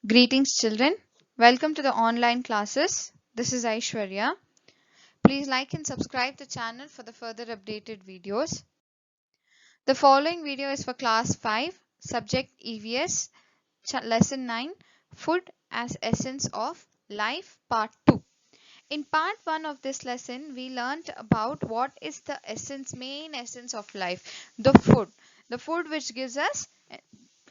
Greetings, children. Welcome to the online classes. This is Aishwarya. Please like and subscribe the channel for the further updated videos. The following video is for class 5, subject EVS, lesson 9, food as essence of life, part 2. In part 1 of this lesson, we learnt about what is the main essence of life, the food which gives us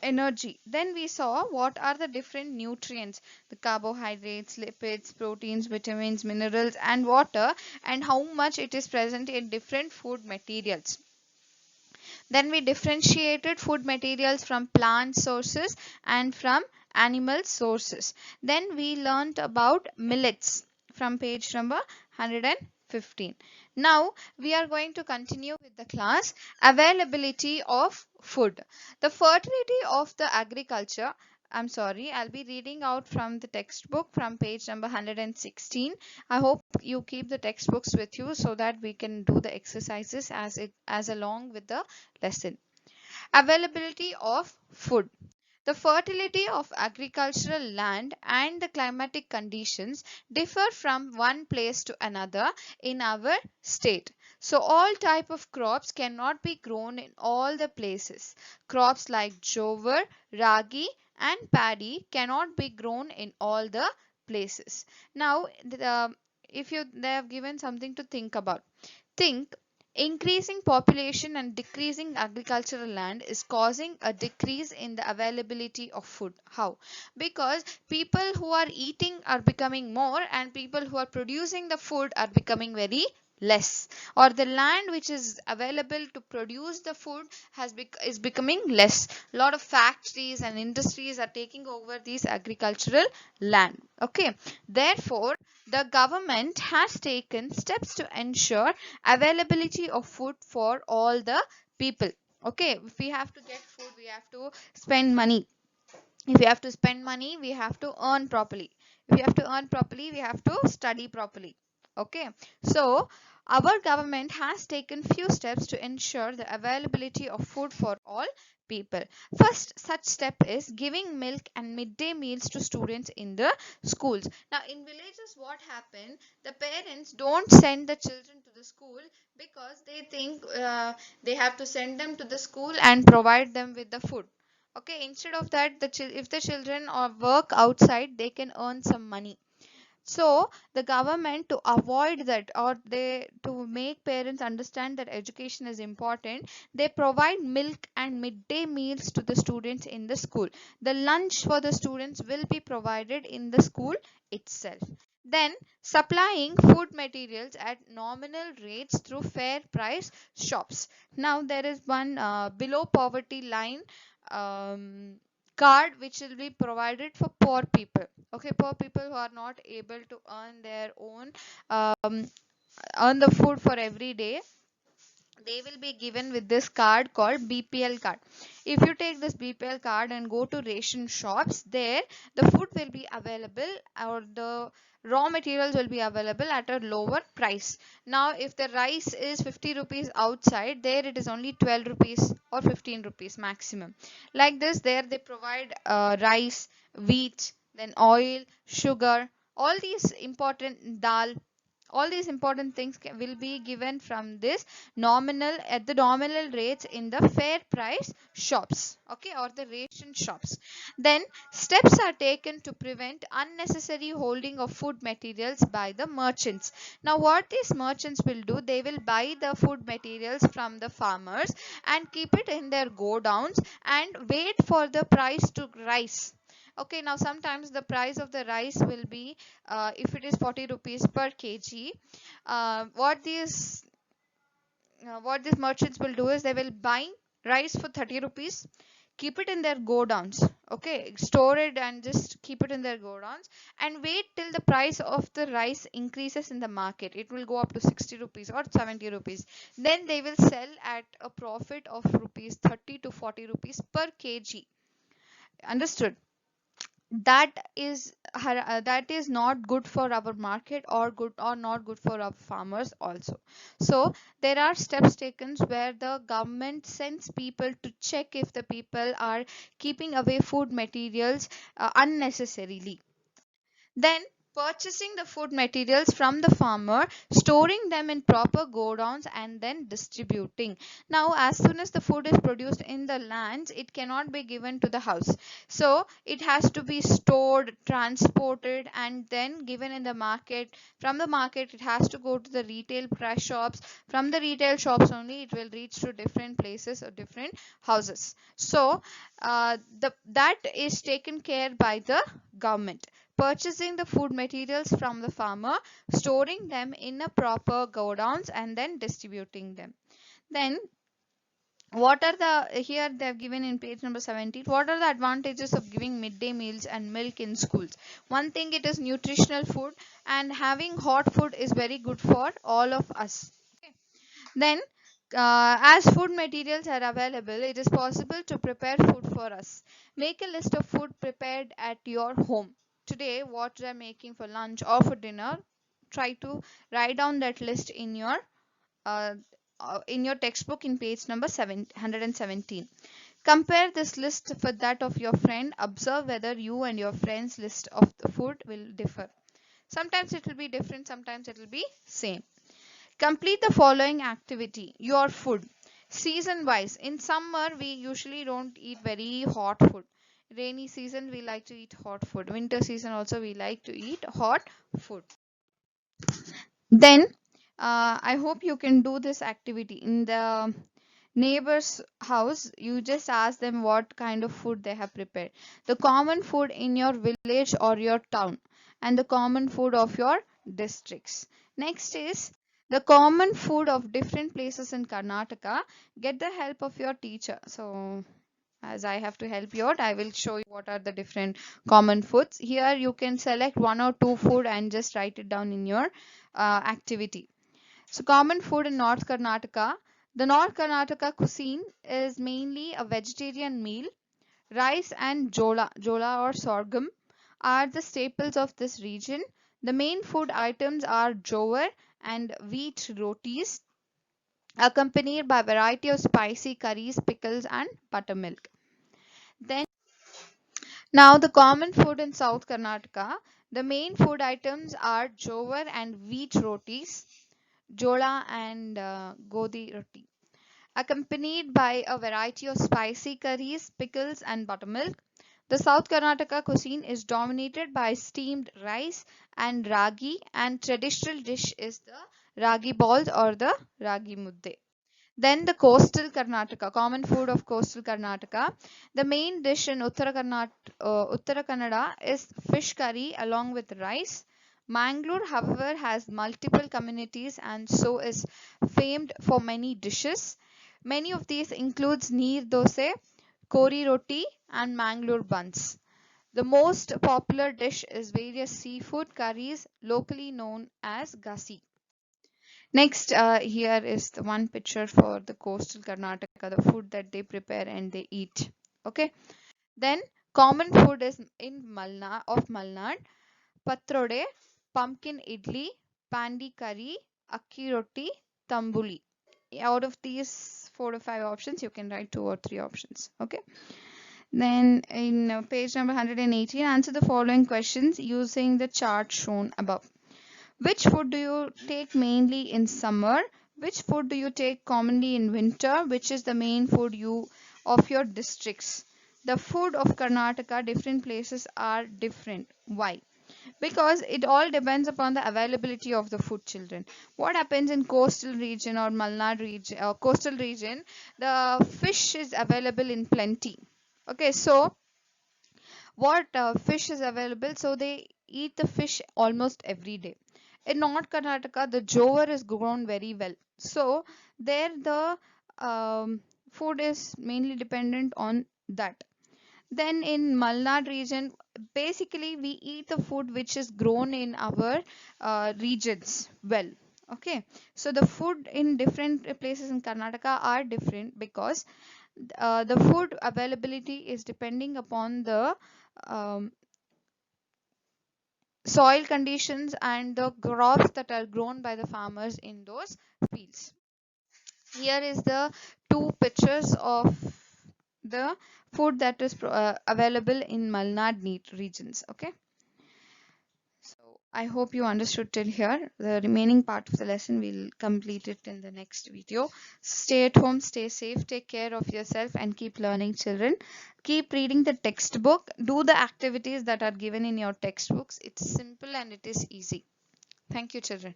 energy. Then we saw what are the different nutrients, the carbohydrates, lipids, proteins, vitamins, minerals and water, and how much it is present in different food materials. Then we differentiated food materials from plant sources and from animal sources. Then we learnt about millets from page number 115. Now we are going to continue with the class availability of food. The fertility of the agriculture. I'll be reading out from the textbook from page number 116. I hope you keep the textbooks with you so that we can do the exercises as along with the lesson. Availability of food. The fertility of agricultural land and the climatic conditions differ from one place to another in our state. So all type of crops cannot be grown in all the places. Crops like jowar, ragi and paddy cannot be grown in all the places. Now, if they have given something to think about. Think increasing population and decreasing agricultural land is causing a decrease in the availability of food. How? Because people who are eating are becoming more and people who are producing the food are becoming very less, or the land which is available to produce the food is becoming less. A lot of factories and industries are taking over these agricultural land. Okay, therefore the government has taken steps to ensure availability of food for all the people. Okay, if we have to get food, we have to spend money. If we have to spend money, we have to earn properly. If we have to earn properly, we have to study properly. Okay, so our government has taken few steps to ensure the availability of food for all people. First such step is giving milk and midday meals to students in the schools. Now in villages, what happen, the parents don't send the children to the school because they think they have to send them to the school and provide them with the food. Okay, instead of that, if the children or work outside, they can earn some money. So the government, to avoid that, or they to make parents understand that education is important, they provide milk and midday meals to the students in the school. The lunch for the students will be provided in the school itself. Then supplying food materials at nominal rates through fair price shops. Now there is one below poverty line um, card which will be provided for poor people. Okay, poor people who are not able to earn their own earn the food for every day, they will be given with this card called BPL card. If you take this BPL card and go to ration shops, there the food will be available, or the raw materials will be available at a lower price. Now if the rice is 50 rupees outside, there it is only 12 rupees or 15 rupees maximum. Like this, there they provide rice, wheat, then oil, sugar, all these important dal, all these important things will be given from this nominal, at the nominal rates in the fair price shops, okay, or the ration shops. Then steps are taken to prevent unnecessary holding of food materials by the merchants. Now what these merchants will do, they will buy the food materials from the farmers and keep it in their godowns and wait for the price to rise. Okay, now sometimes the price of the rice will be if it is 40 rupees per kg, what these merchants will do is they will buy rice for 30 rupees, keep it in their godowns. Okay, store it and just keep it in their godowns and wait till the price of the rice increases in the market. It will go up to 60 rupees or 70 rupees. Then they will sell at a profit of rupees 30 to 40 rupees per kg. Understood? that is not good for our market, or good or not good for our farmers also. So there are steps taken where the government sends people to check if the people are keeping away food materials unnecessarily. Then purchasing the food materials from the farmer, storing them in proper godowns, and then distributing. Now, as soon as the food is produced in the lands, it cannot be given to the house. So it has to be stored, transported, and then given in the market. From the market, it has to go to the retail price shops. From the retail shops only, it will reach to different places or different houses. So that is taken care by the government. Purchasing the food materials from the farmer, storing them in a proper godowns, and then distributing them. Then what are the, here they have given in page number 17, what are the advantages of giving midday meals and milk in schools? One thing, it is nutritional food, and having hot food is very good for all of us. Okay. Then as food materials are available, it is possible to prepare food for us. Make a list of food prepared at your home. Today, what you are making for lunch or for dinner, try to write down that list uh, in your textbook in page number 717. Compare this list with that of your friend. Observe whether you and your friend's list of the food will differ. Sometimes it will be different, sometimes it will be same. Complete the following activity. Your food. Season wise. In summer, we usually don't eat very hot food. Rainy season, we like to eat hot food. Winter season also, we like to eat hot food. Then, I hope you can do this activity. In the neighbor's house, you just ask them what kind of food they have prepared. The common food in your village or your town, and the common food of your districts. Next is the common food of different places in Karnataka. Get the help of your teacher. So as I have to help you out, I will show you what are the different common foods. Here you can select one or two food and just write it down in your activity. So common food in North Karnataka. The North Karnataka cuisine is mainly a vegetarian meal. Rice and jola or sorghum are the staples of this region. The main food items are jowar and wheat rotis, accompanied by a variety of spicy curries, pickles, and buttermilk. Then, now the common food in South Karnataka. The main food items are jowar and wheat rotis, jola and godi roti, accompanied by a variety of spicy curries, pickles, and buttermilk. The South Karnataka cuisine is dominated by steamed rice and ragi, and traditional dish is the ragi balls or the ragi mudde. Then the coastal Karnataka, common food of coastal Karnataka. The main dish in Uttara Kannada is fish curry along with rice. Mangalore, however, has multiple communities and so is famed for many dishes. Many of these includes neer dose, kori roti, and Mangalore buns. The most popular dish is various seafood curries, locally known as gasi. Next, here is the one picture for the coastal Karnataka, the food that they prepare and they eat. Okay. Then common food is in Malnad, patrode, pumpkin idli, pandi curry, akki roti, tambuli. Out of these 4 to 5 options, you can write 2 or 3 options. Okay. Then in page number 118, answer the following questions using the chart shown above. Which food do you take mainly in summer? Which food do you take commonly in winter? Which is the main food you of your districts? The food of Karnataka, different places are different. Why? Because it all depends upon the availability of the food, children. What happens in coastal region or Malnad region or coastal region, the fish is available in plenty. Okay, so what fish is available, so they eat the fish almost every day. In North Karnataka, the jowar is grown very well, so there the food is mainly dependent on that. Then in Malnad region, basically we eat the food which is grown in our regions well. Okay, so the food in different places in Karnataka are different because the food availability is depending upon the um, soil conditions and the crops that are grown by the farmers in those fields. Here is the two pictures of the food that is available in Malnad regions. Okay, so I hope you understood till here. The remaining part of the lesson we'll complete it in the next video. Stay at home, stay safe, take care of yourself, and keep learning, children. Keep reading the textbook. Do the activities that are given in your textbooks. It's simple and it is easy. Thank you, children.